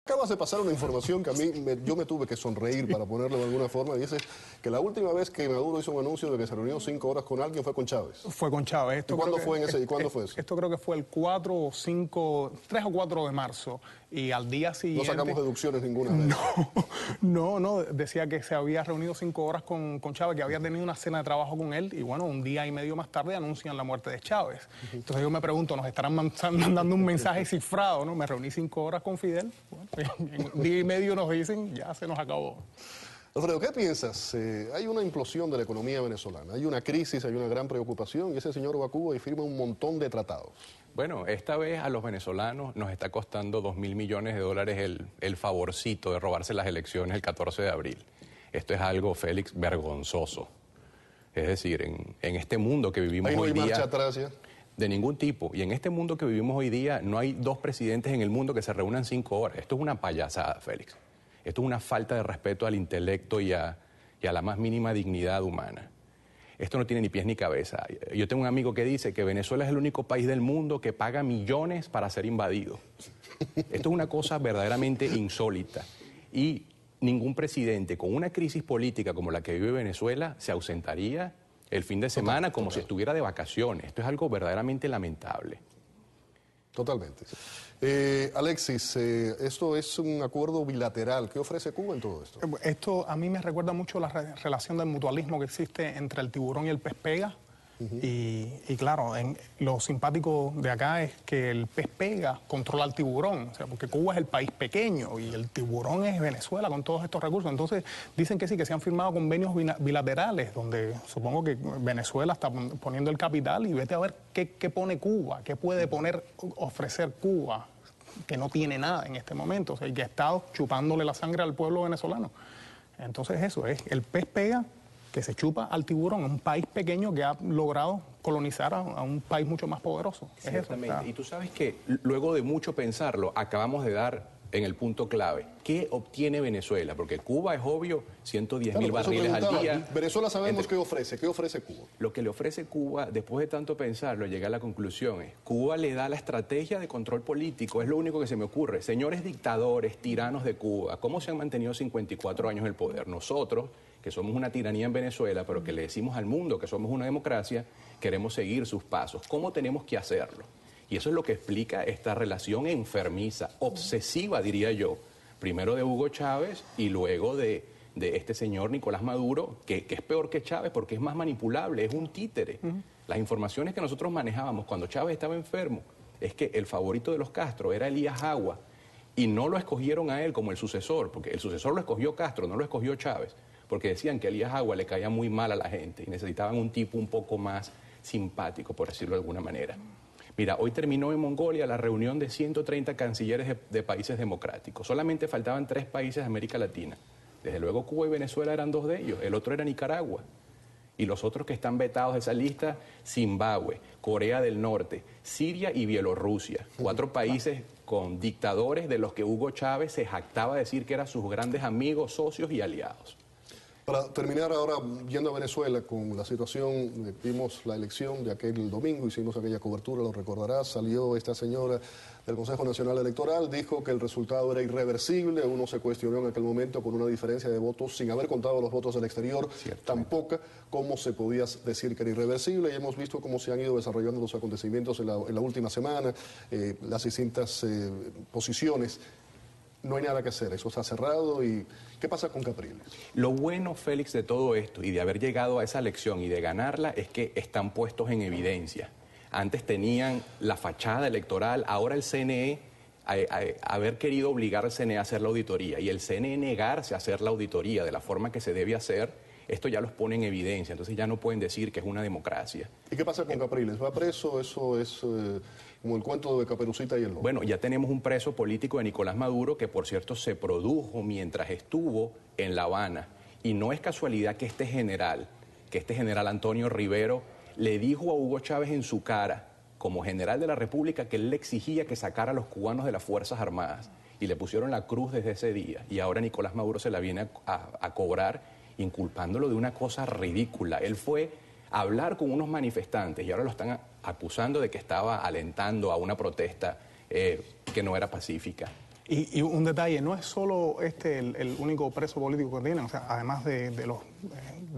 Acabas de pasar una información que a mí, yo me tuve que sonreír para ponerlo de alguna forma. Dices que la última vez que Maduro hizo un anuncio de que se reunió 5 horas con alguien fue con Chávez. Fue con Chávez. ¿Y cuándo fue eso? Esto creo que fue el 4 o 5, 3 o 4 de marzo. Y al día siguiente... No sacamos deducciones ninguna vez. No, decía que se había reunido 5 horas con Chávez, que había tenido una cena de trabajo con él, y bueno, un día y medio más tarde anuncian la muerte de Chávez. Entonces yo me pregunto, ¿nos estarán mandando un mensaje cifrado, no? Me reuní 5 horas con Fidel, bueno, en un día y medio nos dicen, ya se nos acabó. Alfredo, ¿qué piensas? Hay una implosión de la economía venezolana, hay una crisis, hay una gran preocupación, y ese señor va a Cuba y firma un montón de tratados. Bueno, esta vez a los venezolanos nos está costando $2.000 millones el favorcito de robarse las elecciones el 14 de abril. Esto es algo, Félix, vergonzoso. Es decir, en este mundo que vivimos hoy día... marcha atrás ya. De ningún tipo. Y en este mundo que vivimos hoy día no hay 2 presidentes en el mundo que se reúnan 5 horas. Esto es una payasada, Félix. Esto es una falta de respeto al intelecto y a la más mínima dignidad humana. Esto no tiene ni pies ni cabeza. Yo tengo un amigo que dice que Venezuela es el único país del mundo que paga millones para ser invadido. Esto es una cosa verdaderamente insólita. Y ningún presidente con una crisis política como la que vive Venezuela se ausentaría el fin de semana como si estuviera de vacaciones. Esto es algo verdaderamente lamentable. Totalmente. Alexis, esto es un acuerdo bilateral. ¿Qué ofrece Cuba en todo esto? Esto a mí me recuerda mucho la relación del mutualismo que existe entre el tiburón y el pez pega. Y claro, lo simpático de acá es que el pez pega controla al tiburón, o sea, porque Cuba es el país pequeño y el tiburón es Venezuela con todos estos recursos. Entonces dicen que sí, que se han firmado convenios bilaterales, donde supongo que Venezuela está poniendo el capital y vete a ver qué pone Cuba, qué puede ofrecer Cuba, que no tiene nada en este momento, o sea, y que ha estado chupándole la sangre al pueblo venezolano. Entonces eso es, el pez pega que se chupa al tiburón, un país pequeño que ha logrado colonizar a un país mucho más poderoso. Exactamente. Y tú sabes que luego de mucho pensarlo, acabamos de dar en el punto clave. ¿Qué obtiene Venezuela? Porque Cuba es obvio, 110.000 barriles al día. Venezuela sabemos qué ofrece Cuba. Lo que le ofrece Cuba, después de tanto pensarlo, llega a la conclusión es, Cuba le da la estrategia de control político, es lo único que se me ocurre. Señores dictadores, tiranos de Cuba, ¿cómo se han mantenido 54 años en el poder? Nosotros, que somos una tiranía en Venezuela, pero que le decimos al mundo que somos una democracia, queremos seguir sus pasos. ¿Cómo tenemos que hacerlo? Y eso es lo que explica esta relación enfermiza, obsesiva, diría yo, primero de Hugo Chávez y luego de este señor Nicolás Maduro, que es peor que Chávez porque es más manipulable, es un títere. Las informaciones que nosotros manejábamos cuando Chávez estaba enfermo es que el favorito de los Castro era Elías Agua y no lo escogieron a él como el sucesor, porque el sucesor lo escogió Castro, no lo escogió Chávez, porque decían que Elías Agua le caía muy mal a la gente y necesitaban un tipo un poco más simpático, por decirlo de alguna manera. Mira, hoy terminó en Mongolia la reunión de 130 cancilleres de países democráticos. Solamente faltaban 3 países de América Latina. Desde luego Cuba y Venezuela eran 2 de ellos, el otro era Nicaragua. Y los otros que están vetados de esa lista, Zimbabue, Corea del Norte, Siria y Bielorrusia. 4 países con dictadores de los que Hugo Chávez se jactaba de decir que eran sus grandes amigos, socios y aliados. Para terminar ahora, yendo a Venezuela con la situación, vimos la elección de aquel domingo, hicimos aquella cobertura, lo recordarás, salió esta señora del Consejo Nacional Electoral, dijo que el resultado era irreversible, uno se cuestionó en aquel momento con una diferencia de votos, sin haber contado los votos del exterior, tan poca, cómo se podía decir que era irreversible, y hemos visto cómo se han ido desarrollando los acontecimientos en la última semana, las distintas posiciones. No hay nada que hacer, eso está cerrado. ¿Y qué pasa con Capriles? Lo bueno, Félix, de todo esto y de haber llegado a esa elección y de ganarla es que están puestos en evidencia. Antes tenían la fachada electoral, ahora el CNE, haber querido obligar al CNE a hacer la auditoría y el CNE negarse a hacer la auditoría de la forma que se debe hacer, esto ya los pone en evidencia, entonces ya no pueden decir que es una democracia. ¿Y qué pasa con Capriles? ¿Va preso? Eso es como el cuento de Caperucita y el lobo. Bueno, ya tenemos un preso político de Nicolás Maduro que, por cierto, se produjo mientras estuvo en La Habana. Y no es casualidad que este general Antonio Rivero, le dijo a Hugo Chávez en su cara, como general de la República, que él le exigía que sacara a los cubanos de las Fuerzas Armadas. Y le pusieron la cruz desde ese día. Y ahora Nicolás Maduro se la viene a cobrar, inculpándolo de una cosa ridícula. Él fue a hablar con unos manifestantes y ahora lo están acusando de que estaba alentando a una protesta que no era pacífica. Y un detalle, no es solo el único preso político que tienen, o sea, además de los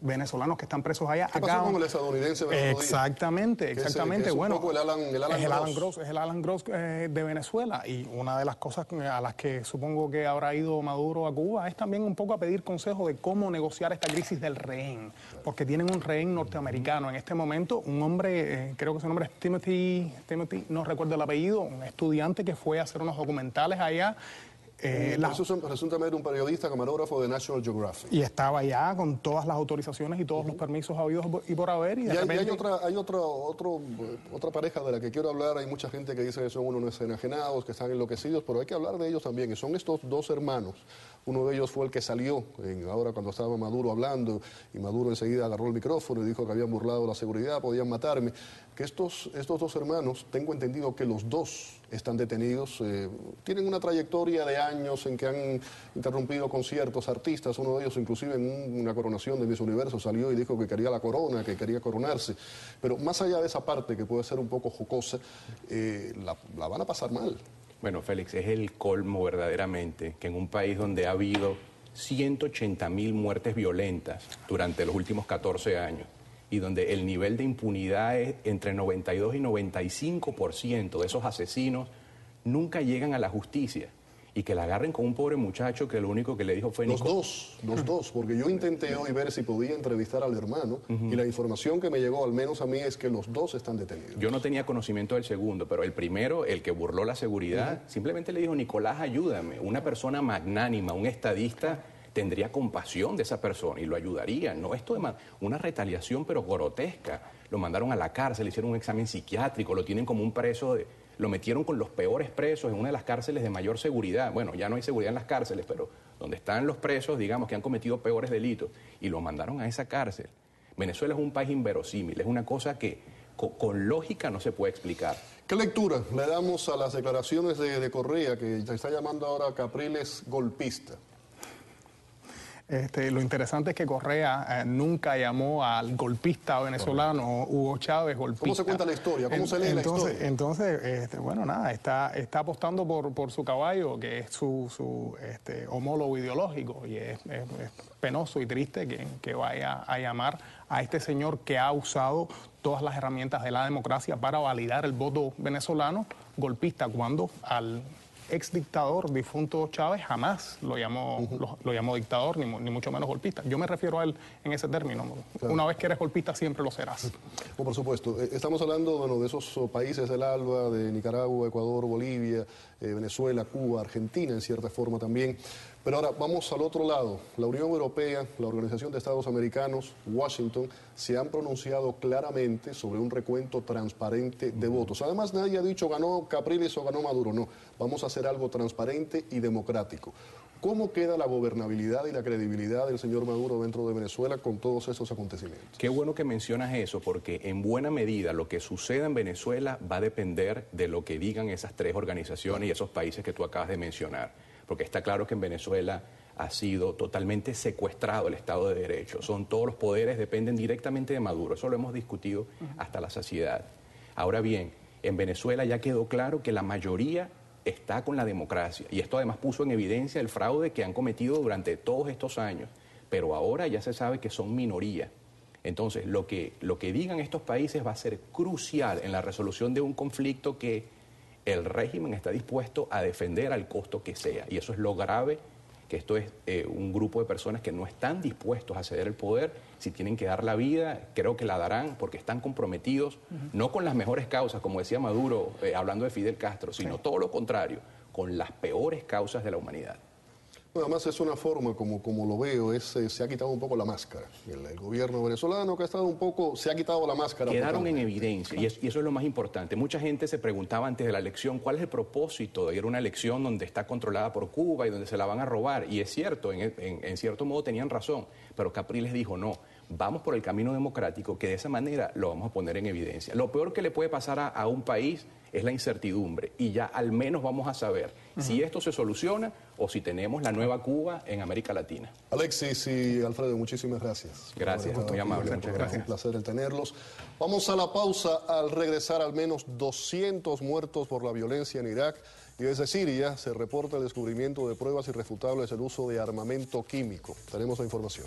venezolanos que están presos allá. ¿Qué pasó con el estadounidense? Exactamente. Que es bueno, un poco el Alan Gross. Es el Alan Gross de Venezuela, y una de las cosas a las que supongo que habrá ido Maduro a Cuba es también un poco a pedir consejo de cómo negociar esta crisis del rehén, porque tienen un rehén norteamericano en este momento, un hombre, creo que su nombre es Timothy, no recuerdo el apellido, un estudiante que fue a hacer unos documentales allá. Resulta un periodista, camarógrafo de National Geographic. Y estaba allá con todas las autorizaciones y todos los permisos habidos y por haber. Y hay otra pareja de la que quiero hablar. Hay mucha gente que dice que son unos enajenados, que están enloquecidos, pero hay que hablar de ellos también. Y son estos dos hermanos. Uno de ellos fue el que salió ahora cuando estaba Maduro hablando, y Maduro enseguida agarró el micrófono y dijo que habían burlado la seguridad, podían matarme. Que estos dos hermanos, tengo entendido que los dos están detenidos, tienen una trayectoria de años en que han interrumpido conciertos, artistas. Uno de ellos inclusive en una coronación de Miss Universo salió y dijo que quería la corona, que quería coronarse. Pero más allá de esa parte que puede ser un poco jocosa, la van a pasar mal. Bueno, Félix, es el colmo verdaderamente que en un país donde ha habido 180.000 muertes violentas durante los últimos 14 años y donde el nivel de impunidad es entre 92 y 95% de esos asesinos nunca llegan a la justicia, y que la agarren con un pobre muchacho que lo único que le dijo fue... Los dos, porque yo intenté hoy ver si podía entrevistar al hermano, y la información que me llegó, al menos a mí, es que los dos están detenidos. Yo no tenía conocimiento del segundo, pero el primero, el que burló la seguridad, simplemente le dijo: Nicolás, ayúdame. Una persona magnánima, un estadista, tendría compasión de esa persona y lo ayudaría. No esto de una retaliación pero grotesca. Lo mandaron a la cárcel, le hicieron un examen psiquiátrico, lo tienen como un preso lo metieron con los peores presos en una de las cárceles de mayor seguridad. Bueno, ya no hay seguridad en las cárceles, pero donde están los presos, digamos, que han cometido peores delitos, y lo mandaron a esa cárcel. Venezuela es un país inverosímil, es una cosa que con lógica no se puede explicar. ¿Qué lectura le damos a las declaraciones de Correa, que se está llamando ahora Capriles golpista? Lo interesante es que Correa nunca llamó al golpista venezolano Hugo Chávez golpista. ¿Cómo se cuenta la historia? ¿Cómo se lee la historia? Entonces, bueno, nada, está apostando por su caballo, que es su homólogo ideológico, y es penoso y triste que vaya a llamar a este señor que ha usado todas las herramientas de la democracia para validar el voto venezolano golpista, cuando al ex dictador difunto Chávez jamás lo llamó dictador, ni mucho menos golpista. Yo me refiero a él en ese término. Claro. Una vez que eres golpista siempre lo serás. Por supuesto. Estamos hablando de esos países del ALBA, de Nicaragua, Ecuador, Bolivia, Venezuela, Cuba, Argentina en cierta forma también. Pero ahora vamos al otro lado. La Unión Europea, la Organización de Estados Americanos, Washington, se han pronunciado claramente sobre un recuento transparente de votos. Además, nadie ha dicho ganó Capriles o ganó Maduro. No, vamos a hacer algo transparente y democrático. ¿Cómo queda la gobernabilidad y la credibilidad del señor Maduro dentro de Venezuela con todos esos acontecimientos? Qué bueno que mencionas eso, porque en buena medida lo que suceda en Venezuela va a depender de lo que digan esas tres organizaciones y esos países que tú acabas de mencionar. Porque está claro que en Venezuela ha sido totalmente secuestrado el Estado de Derecho. Todos los poderes dependen directamente de Maduro. Eso lo hemos discutido hasta la saciedad. Ahora bien, en Venezuela ya quedó claro que la mayoría está con la democracia. Y esto además puso en evidencia el fraude que han cometido durante todos estos años. Pero ahora ya se sabe que son minoría. Entonces, lo que digan estos países va a ser crucial en la resolución de un conflicto que el régimen está dispuesto a defender al costo que sea. Y eso es lo grave, que esto es un grupo de personas que no están dispuestos a ceder el poder. Si tienen que dar la vida, creo que la darán, porque están comprometidos, no con las mejores causas, como decía Maduro, hablando de Fidel Castro, sino todo lo contrario, con las peores causas de la humanidad. Además es una forma, como lo veo, se ha quitado un poco la máscara. El gobierno venezolano que ha estado un poco, se ha quitado la máscara. Quedaron en evidencia, y eso es lo más importante. Mucha gente se preguntaba antes de la elección, ¿cuál es el propósito de ir a una elección donde está controlada por Cuba y donde se la van a robar? Y es cierto, en cierto modo tenían razón, pero Capriles dijo no. Vamos por el camino democrático, que de esa manera lo vamos a poner en evidencia. Lo peor que le puede pasar a un país es la incertidumbre, y ya al menos vamos a saber si esto se soluciona o si tenemos la nueva Cuba en América Latina. Alexis y Alfredo, muchísimas gracias. Gracias, muy amable, muchas gracias. Un placer el tenerlos. Vamos a la pausa. Al regresar, al menos 200 muertos por la violencia en Irak Y desde Siria se reporta el descubrimiento de pruebas irrefutables del uso de armamento químico. Tenemos la información.